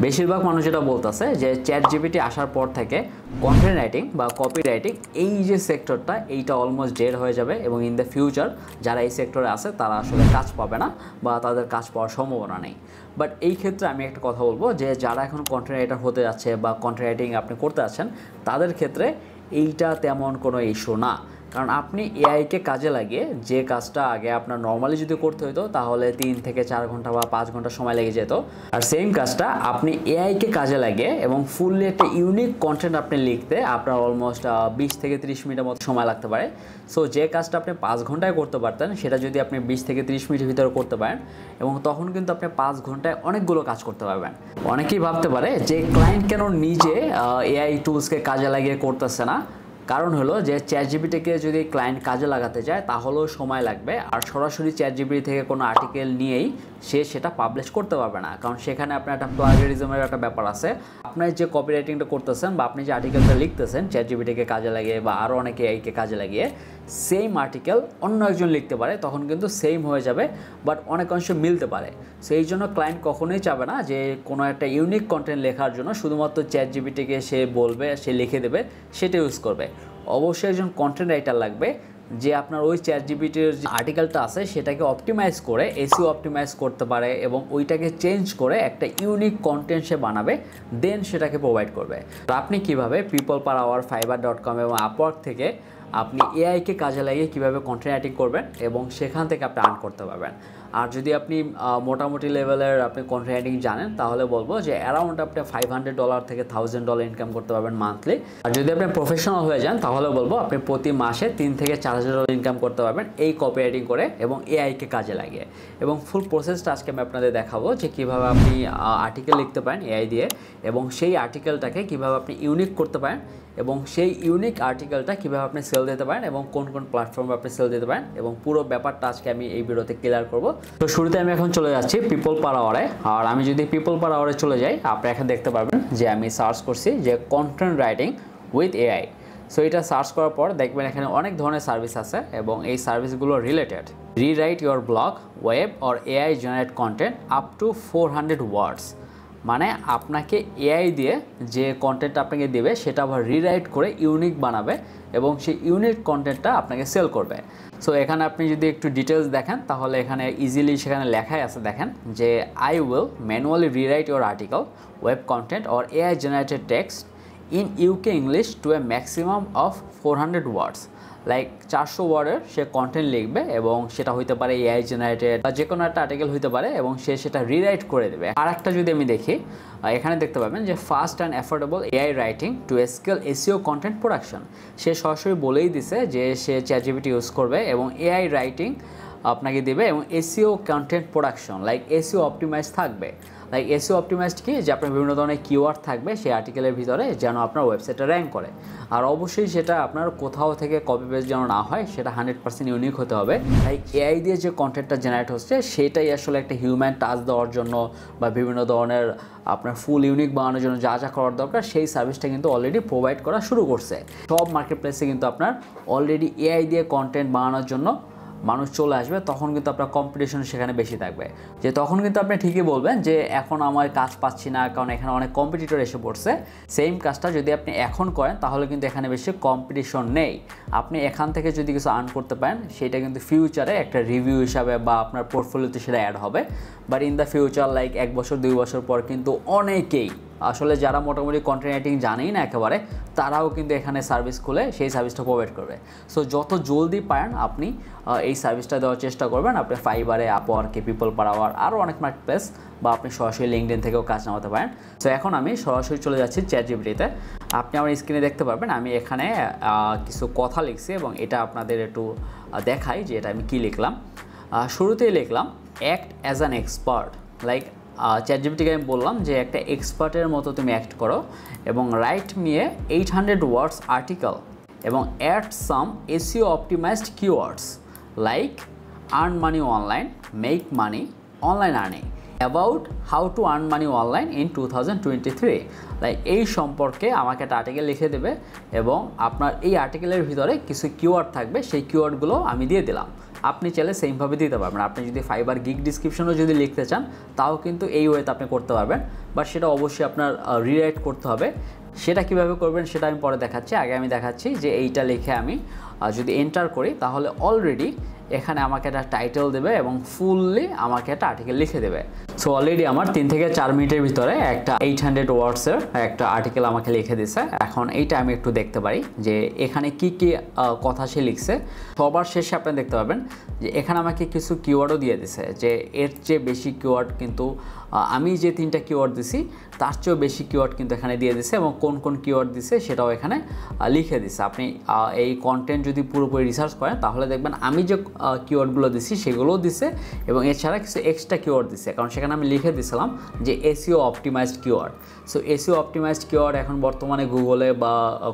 বেশিরভাগ মানুষ যেটা বলতেছে যে চ্যাট জিপিটি আসার পর থেকে কন্টেন্ট রাইটিং বা কপি রাইটিং এই যে সেক্টরটা এইটা অলমোস্ট ডেড হয়ে যাবে এবং ইন দ্য ফিউচার যারা এই সেক্টরে আছে তারা আসলে কাজ পাবে না বা তাদের কাজ পাওয়ার সম্ভাবনা নেই। বাট এই ক্ষেত্রে আমি একটা কথা বলবো যে যারা এখন কন্টেন্ট রাইটার হতে যাচ্ছে বা কন্টেন্ট রাইটিং আপনি করতে যাচ্ছেন তাদের ক্ষেত্রে এইটা তেমন কোনো ইস্যু না। কারণ আপনি এআইকে কাজে লাগিয়ে যে কাজটা আগে আপনার নর্মালি যদি করতে হতো তাহলে 3 থেকে 4 ঘন্টা বা 5 ঘন্টা সময় লেগে যেত, আর সেম কাজটা আপনি এআইকে কাজে লাগিয়ে এবং ফুললি একটা ইউনিক কন্টেন্ট আপনি লিখতে আপনার অলমোস্ট 20 থেকে 30 মিনিটের মতো সময় লাগতে পারে। সো যে কাজটা আপনি 5 ঘন্টায় করতে পারতেন সেটা যদি আপনি 20 থেকে 30 মিনিটের ভিতরে করতে পারেন এবং তখন কিন্তু আপনি 5 ঘন্টায় অনেকগুলো কাজ করতে পারবেন। অনেকেই ভাবতে পারে যে ক্লায়েন্ট কেন নিজে এআই টুলসকে কাজে লাগিয়ে করতেছে না। কারণ হলো যে চ্যাট জিপিটিকে যদি ক্লায়েন্ট কাজে লাগাতে চায় তাহলেও সময় লাগবে, আর সরাসরি চ্যাট জিপিটি থেকে কোনো আর্টিকেল নিয়েই সে সেটা পাবলিশ করতে পারবে না, কারণ সেখানে আপনার একটা প্লাগিয়ারিজমের একটা ব্যাপার আছে। আপনি যে কপি রাইটিংটা করতেছেন বা আপনি যে আর্টিকেলটা লিখতেছেন চ্যাট জিপিটিকে কাজে লাগিয়ে বা আরও অনেকে এআইকে কাজে লাগিয়ে সেম আর্টিকেল অন্য একজন লিখতে পারে, তখন কিন্তু সেম হয়ে যাবে বাট অনেক অংশ মিলতে পারে। সেই জন্য ক্লায়েন্ট কখনোই চাবে না যে কোনো একটা ইউনিক কন্টেন্ট লেখার জন্য শুধুমাত্র চ্যাট জিপিটিকে সে বলবে সে লিখে দেবে সেটা ইউজ করবে। অবশ্যই একজন কন্টেন্ট রাইটার লাগবে যে আপনার ওই চ্যাট জিপিটির যে আর্টিকেলটা আছে সেটাকে অপটিমাইজ করে এসইও অপটিমাইজ করতে পারে এবং ওইটাকে চেঞ্জ করে একটা ইউনিক কন্টেন্ট সে বানাবে, দেন সেটাকে প্রোভাইড করবে। আপনি কিভাবে পিপল পার আওয়ার, fiverr.com এবং আপওয়ার্ক থেকে আপনি এআইকে কাজে লাগিয়ে কীভাবে কন্টেন্ট রাইটিং করবেন এবং সেখান থেকে আপনি আর্ন করতে পারবেন। আর যদি আপনি মোটামুটি লেভেলের আপনি কন্টেন্ট রাইটিং জানেন তাহলে বলবো যে অ্যারাউন্ড আপনি $500 থেকে $1000 ইনকাম করতে পারবেন মান্থলি। আর যদি আপনি প্রফেশনাল হয়ে যান তাহলে বলবো আপনি প্রতি মাসে $3,000 থেকে $4,000 ইনকাম করতে পারবেন এই কপি রাইটিং করে এবং এআইকে কাজে লাগিয়ে। এবং ফুল প্রসেসটা আজকে আমি আপনাদের দেখাবো যে কীভাবে আপনি আর্টিকেল লিখতে পারেন এআই দিয়ে এবং সেই আর্টিকেলটাকে কীভাবে আপনি ইউনিক করতে পারেন এবং সেই ইউনিক আর্টিকেলটা কীভাবে আপনি সেল দিতে পারেন এবং কোন কোন প্ল্যাটফর্মে আপনি সেল দিতে পারেন এবং পুরো ব্যাপারটা আজকে আমি এই ভিডিওতে ক্লিয়ার করব। তো শুরুতে আমি এখন চলে যাচ্ছি পিপল পার আওয়ারে। আর আমি যদি পিপল পার আওয়ারে চলে যাই আপনি এখানে দেখতে পারবেন যে আমি সার্চ করছি যে content writing with AI. So এটা সার্চ করার পর দেখবেন এখানে অনেক ধরনের সার্ভিস আছে এবং এই সার্ভিসগুলো related. Rewrite your blog, web or AI generate content up to 400 words. মানে আপনাকে এআই দিয়ে যে কন্টেন্টটা আপনাকে দেবে সেটা আবার রিরাইট করে ইউনিক বানাবে এবং সেই ইউনিক কন্টেন্টটা আপনাকে সেল করবে। সো এখানে আপনি যদি একটু ডিটেলস দেখেন তাহলে এখানে ইজিলি সেখানে লেখাই আছে, দেখেন যে I will manually rewrite your article, web content or AI generated text in UK English to A maximum of 400 words. Like 400 ওয়ার্ডের সে কন্টেন্ট লিখবে এবং সেটা হইতে পারে এআই জেনারেটেড বা যে কোনো একটা আর্টিকেল হইতে পারে এবং সে সেটা রিরাইট করে দেবে। আর একটা যদি আমি দেখি এখানে দেখতে পাবেন যে fast and affordable AI writing to scale SEO content production. সে সরাসরি বলেই দিছে যে সে চ্যাট জিপিটি ইউজ করবে এবং এআই রাইটিং আপনাকে দেবে এবং SEO content production like SEO optimise থাকবে। লাইক এসইও অপটিমাইজড কি যে আপনার বিভিন্ন ধরনের কিওয়ার্ড থাকবে সেই আর্টিকেলের ভিতরে যেন আপনার ওয়েবসাইটে র্যাঙ্ক করে। আর অবশ্যই সেটা আপনার কোথাও থেকে কপি পেস্ট যেন না হয়, সেটা 100% ইউনিক হতে হবে। লাইক এআই দিয়ে যে কন্টেন্টটা জেনারেট হচ্ছে সেটাই আসলে একটা হিউম্যান টাচ দেওয়ার জন্য বা বিভিন্ন ধরনের আপনার ফুল ইউনিক বানানোর জন্য যা যা করার দরকার সেই সার্ভিসটা কিন্তু অলরেডি প্রোভাইড করা শুরু করছে। সব মার্কেট প্লেসে কিন্তু আপনার অলরেডি এআই দিয়ে কন্টেন্ট বানানোর জন্য মানুষ চলে আসবে, তখন কিন্তু আপনার কম্পিটিশন সেখানে বেশি থাকবে। যে তখন কিন্তু আপনি ঠিকই বলবেন যে এখন আমার কাজ পাচ্ছি না কারণ এখানে অনেক কম্পিটিটর এসে পড়ছে। সেম কাজটা যদি আপনি এখন করেন তাহলে কিন্তু এখানে বেশি কম্পিটিশন নেই। আপনি এখান থেকে যদি কিছু আর্ন করতে পারেন সেটা কিন্তু ফিউচারে একটা রিভিউ হিসাবে বা আপনার পোর্টফোলিওতে সেটা অ্যাড হবে। But in the future like 1 বছর 2 বছর পর কিন্তু অনেকেই আসলে যারা মোটামুটি কন্টেন্ট রাইটিং জানেই না একেবারে তারাও কিন্তু এখানে সার্ভিস খুলে সেই সার্ভিসটা প্রোভাইড করবে। সো যত জলদি পারেন আপনি এই সার্ভিসটা দেওয়ার চেষ্টা করবেন। আপনি ফাইবারে, আপওয়ার্কে, পিপল পার আওয়ার আরও অনেক মার্কেট প্লেস বা আপনি সরাসরি লিঙ্কডইন থেকেও কাজ নামাতে পারেন। সো এখন আমি সরাসরি চলে যাচ্ছি চ্যাট জিপিটিতে। আপনি আমার স্ক্রিনে দেখতে পারবেন আমি এখানে কিছু কথা লিখছি এবং এটা আপনাদের একটু দেখাই যে এটা আমি কী লিখলাম। শুরুতেই লিখলাম act as an expert. Like chat জিপিটিকে আমি বললাম যে একটা এক্সপার্টের মতো তুমি অ্যাক্ট করো এবং write me a 800 words article এবং add some SEO optimised keywords like earn money online, make money, online earning about how to earn money online in 2023, like এই সম্পর্কে আমাকে একটা আর্টিকেল লিখে দেবে এবং আপনার এই আর্টিকেলের ভিতরে কিছু কিওয়ার্ড থাকবে, সেই কিওয়ার্ডগুলো আমি দিয়ে দিলাম। আপনি চাইলে সেমভাবে দিতে পারবেন। আপনি যদি ফাইবার গিগ ডিসক্রিপশনও যদি লিখতে চান তাও কিন্তু এই ওয়েতে আপনি করতে পারবেন, বাট সেটা অবশ্যই আপনার রিরাইট করতে হবে। সেটা কিভাবে করবেন সেটা আমি পরে দেখাচ্ছি। আগে আমি দেখাচ্ছি যে এইটা লিখে আমি যদি এন্টার করি তাহলে অলরেডি এখানে আমাকে একটা টাইটেল দেবে এবং ফুললি আমাকে একটা আর্টিকেল লিখে দেবে। সো অলরেডি আমার 3 থেকে 4 মিনিটের ভিতরে একটা 800 ওয়ার্ডসের একটা আর্টিকেল আমাকে লিখে দিছে। এখন এইটা আমি একটু দেখতে পারি যে এখানে কি কি কথা সে লিখছে। সবার শেষে আপনি দেখতে পাবেন যে এখানে আমাকে কিছু কিওয়ার্ডও দিয়ে দিছে, যে এর চেয়ে বেশি কিওয়ার্ড কিন্তু আমি যে 3টা কিওয়ার্ড দিছি তার চেয়েও বেশি কিওয়ার্ড কিন্তু এখানে দিয়ে দিছে এবং কোন কোন কিওয়ার্ড দিছে সেটাও এখানে লিখে দিছে। আপনি এই কন্টেন্ট যদি পুরোপুরি রিসার্চ করেন তাহলে দেখবেন আমি যে কিওয়ার্ডগুলো দিছি সেগুলোও দিছে এবং এছাড়া কিছু এক্সট্রা কিওয়ার্ড দিছে, কারণ সেখানে আমি লিখে দিয়েছিলাম যে SEO optimised keyword. So SEO optimised keyword এখন বর্তমানে গুগলে বা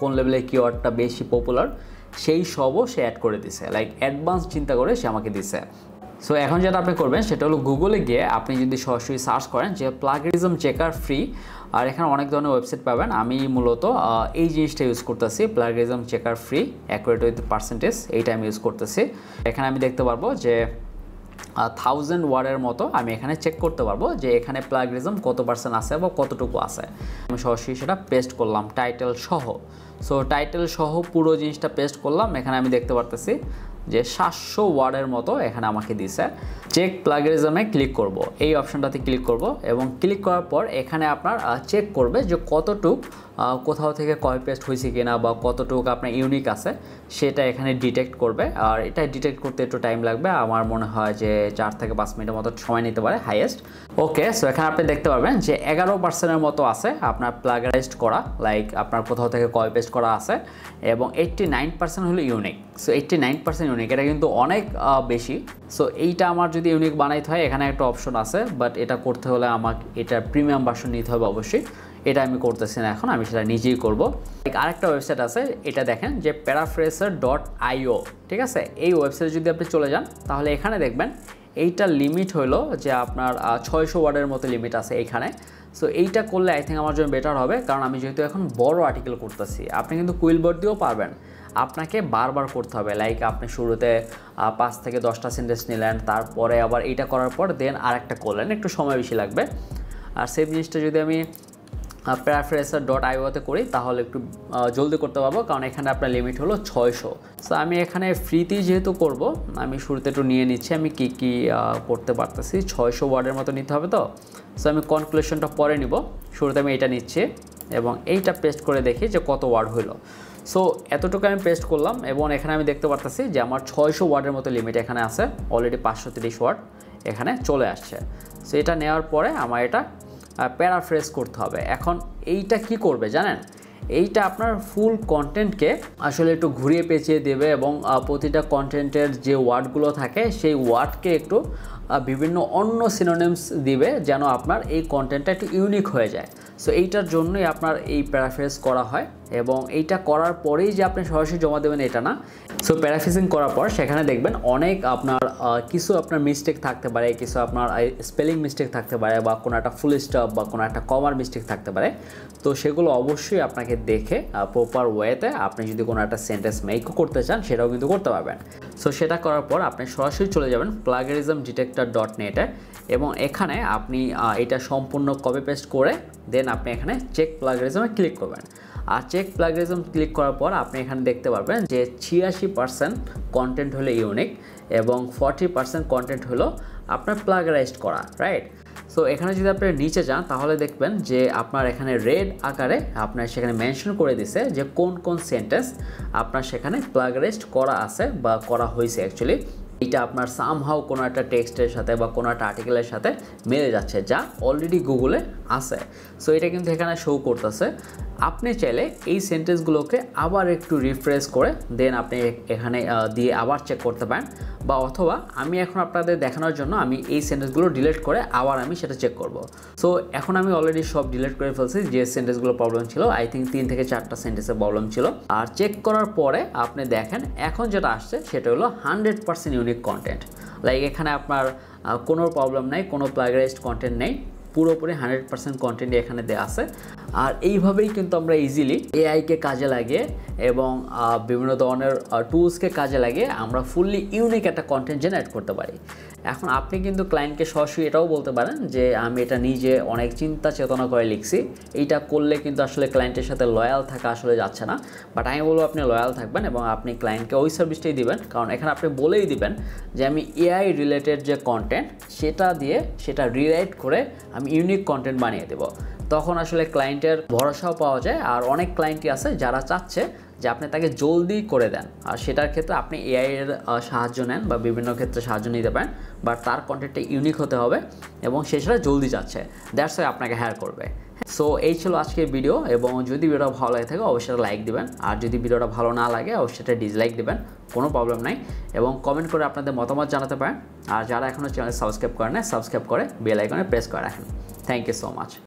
কোন লেভেলের কিওয়ার্ডটা বেশি পপুলার সেই সবও সে অ্যাড করে দিছে, লাইক অ্যাডভান্স চিন্তা করে সে আমাকে দিছে। সো এখন যেটা আপনি করবেন সেটা হলো গুগলে গিয়ে আপনি যদি সরাসরি সার্চ করেন যে প্লাগরিজম চেকার ফ্রি, আর এখানে অনেক ধরনের ওয়েবসাইট পাবেন। আমি মূলত এই জিনিসটা ইউজ করতেছি, plagiarism checker free accurate with percentage, এইটা আমি ইউজ করতেছি। এখানে আমি দেখতে পারবো যে 1000 ওয়ার্ডের মতো আমি এখানে চেক করতে পারবো যে এখানে প্লাগরিজম কত % আছে বা কতটুকু আছে। আমি সরাসরি সেটা পেস্ট করলাম টাইটেল সহ। সো টাইটেল সহ পুরো জিনিসটা পেস্ট করলাম। এখানে আমি দেখতে পারতেছি যে 700 ওয়ার্ডের মতো এখানে আমাকে দিছে। চেক প্লাগরিজমে ক্লিক করব, এই অপশনটাতে ক্লিক করব এবং ক্লিক করার পর এখানে আপনার চেক করবে যে কতটুক কোথাও থেকে কপি পেস্ট হয়েছে কিনা বা কতটুকু আপনার ইউনিক আছে সেটা এখানে ডিটেক্ট করবে। আর এটা ডিটেক্ট করতে একটু টাইম লাগবে, আমার মনে হয় যে 4 থেকে 5 মিনিটের মতো সময় নিতে পারে হাইয়েস্ট। ওকে, সো এখানে আপনি দেখতে পারবেন যে 11%-এর মতো আছে আপনার প্লাগারাইজড করা, লাইক আপনার কোথাও থেকে কপি পেস্ট করা আছে এবং 89% হলো ইউনিক। সো 89% ইউনিক, এটা কিন্তু অনেক বেশি। সো এইটা আমার যদি ইউনিক বানাইতে হয় এখানে একটা অপশন আছে, বাট এটা করতে হলে আমাকে এটা প্রিমিয়াম ভার্সন নিতে হবে অবশ্যই। এটা আমি করতেছি না এখন, আমি সেটা নিজেই করব। আরেকটা ওয়েবসাইট আছে, এটা দেখেন যে paraphraser.io, ঠিক আছে। এই ওয়েবসাইটে যদি আপনি চলে যান তাহলে এখানে দেখবেন এইটার লিমিট হলো যে আপনার 600 ওয়ার্ডের মতো লিমিট আছে এইখানে। সো এইটা করলে আই থিঙ্ক আমার জন্য বেটার হবে, কারণ আমি যেহেতু এখন বড় আর্টিকেল করতেছি। আপনি কিন্তু কুইলবোর্ড দিয়েও পারবেন, আপনাকে বারবার করতে হবে। লাইক আপনি শুরুতে 5 থেকে 10টা সেন্টেন্স নিলেন, তারপরে আবার এইটা করার পর দেন আরেকটা করলেন, একটু সময় বেশি লাগবে। আর সেম জিনিসটা যদি আমি paraphraser.io-তে করি তাহলে একটু জলদি করতে পারবো, কারণ এখানে আপনার লিমিট হলো 600। সো আমি এখানে ফ্রিতেই যেহেতু করব, আমি শুরুতে একটু নিয়ে নিচ্ছি আমি কি কি করতে পারতেছি। 600 ওয়ার্ডের মতো নিতে হবে তো। সো আমি কনক্লুশনটা পরে নিব, শুরুতে আমি এটা নিচ্ছি এবং এইটা পেস্ট করে দেখি যে কত ওয়ার্ড হইলো। সো এতটুকু আমি পেস্ট করলাম এবং এখানে আমি দেখতে পারতেছি যে আমার 600 ওয়ার্ডের মতো লিমিট এখানে আছে, অলরেডি 530 ওয়ার্ড এখানে চলে আসছে। সো এটা নেওয়ার পরে আমার এটা প্যারাফ্রেজ করতে হবে। এখন এইটা কি করবে জানেন, এইটা আপনার ফুল কন্টেন্টকে আসলে একটু ঘুরিয়ে পেঁচিয়ে দেবে এবং প্রতিটা কন্টেন্টের যে ওয়ার্ডগুলো থাকে সেই ওয়ার্ডকে একটু বিভিন্ন অন্য সিনোনিমস দিবে যেন আপনার এই কন্টেন্টটা একটু ইউনিক হয়ে যায়। সো এইটার জন্যই আপনার এই প্যারাফ্রেজ করা হয় এবং এইটা করার পরেই যে আপনি সরাসরি জমা দেবেন এটা না। সো প্যারাফ্রেজিং করার পর সেখানে দেখবেন অনেক আপনার কিছু আপনার মিস্টেক থাকতে পারে, কিছু আপনার স্পেলিং মিস্টেক থাকতে পারে বা কোনো একটা ফুল স্টপ বা কোনো একটা কমার মিস্টেক থাকতে পারে। তো সেগুলো অবশ্যই আপনাকে দেখে প্রপার ওয়েতে আপনি যদি কোনো একটা সেন্টেন্স মেকও করতে চান সেটাও কিন্তু করতে পারবেন। সো সেটা করার পর আপনি সরাসরি চলে যাবেন plagiarismdetector.net-এ এবং এখানে আপনি এটা সম্পূর্ণ কপি পেস্ট করে দেন আপনি এখানে চেক প্লাগরিজমে ক্লিক করবেন। আর চেক প্লাগরিজম ক্লিক করার পর আপনি এখানে দেখতে পারবেন যে 86% কন্টেন্ট হলো ইউনিক এবং 40% কন্টেন্ট হলো আপনার প্লাগারাইজড করা, রাইট। সো এখানে যদি আপনি নিচে যান তাহলে দেখবেন যে আপনার এখানে রেড আকারে আপনার সেখানে মেনশন করে দিছে যে কোন কোন সেন্টেন্স আপনার সেখানে প্লাগারাইজড করা আছে বা করা হয়েছে অ্যাকচুয়ালি। এটা আপনার সামহাউ কোনো একটা টেক্সটের সাথে বা কোনো একটা আর্টিকেলের সাথে মিলে যাচ্ছে যা অলরেডি গুগলে আছে। সো এটা কিন্তু এখানে শো করতেছে। আপনি চাইলে এই সেন্টেন্সগুলোকে আবার একটু রিফ্রেশ করে দেন আপনি এখানে দিয়ে আবার চেক করতে পারেন, বা অথবা আমি এখন আপনাদের দেখানোর জন্য আমি এই সেন্টেন্সগুলো ডিলিট করে আবার আমি সেটা চেক করব। সো এখন আমি অলরেডি সব ডিলিট করে ফেলছি যে সেন্টেন্সগুলো প্রবলেম ছিল, আই থিঙ্ক 3 থেকে 4টা সেন্টেন্সের প্রবলেম ছিল। আর চেক করার পরে আপনি দেখেন এখন যেটা আসছে সেটা হলো 100% ইউনিক কন্টেন্ট। লাইক এখানে আপনার কোনো প্রবলেম নেই, কোনো প্লাগারাইজড কন্টেন্ট নেই, পুরোপুরি 100% কন্টেন্টই এখানে দেওয়া আছে। আর এইভাবেই কিন্তু আমরা ইজিলি এআইকে কাজে লাগিয়ে এবং বিভিন্ন ধরনের টুলসকে কাজে লাগিয়ে আমরা ফুললি ইউনিক একটা কন্টেন্ট জেনারেট করতে পারি। এখন আপনি কিন্তু ক্লায়েন্টকে সরাসরি এটাও বলতে পারেন যে আমি এটা নিজে অনেক চিন্তা চেতনা করে লিখছি, এইটা করলে কিন্তু আসলে ক্লায়েন্টের সাথে লয়াল থাকা আসলে যাচ্ছে না। বাট আমি বলবো আপনি লয়াল থাকবেন এবং আপনি ক্লায়েন্টকে ওই সার্ভিসটাই দিবেন, কারণ এখানে আপনি বলেই দিবেন যে আমি এআই রিলেটেড যে কন্টেন্ট সেটা দিয়ে সেটা রিরাইট করে আমি ইউনিক কন্টেন্ট বানিয়ে দেবো। তখন আসলে ক্লায়েন্টের ভরসাও পাওয়া যায়। আর অনেক ক্লায়েন্টই আছে যারা চাচ্ছে যে আপনি তাকে জলদি করে দেন, আর সেটার ক্ষেত্রে আপনি এআই এর সাহায্য নেন বা বিভিন্ন ক্ষেত্রে সাহায্য নিতে পারেন, বাট তার কন্টেন্টটা ইউনিক হতে হবে এবং সে সেটা জলদি চাচ্ছে, দ্যাটস ওয়াই আপনাকে হায়ার করবে। সো এই ছিল আজকের ভিডিও, এবং যদি ভিডিওটা ভালো লাগে থাকে অবশ্যই লাইক দিবেন, আর যদি ভিডিওটা ভালো না লাগে অবশ্যই ডিসলাইক দিবেন, কোনো প্রবলেম নাই। এবং কমেন্ট করে আপনাদের মতামত জানাতে পারেন। আর যারা এখনও চ্যানেল সাবস্ক্রাইব করেন না, সাবস্ক্রাইব করে বেল আইকনে প্রেস করে রাখেন। Thank you so much.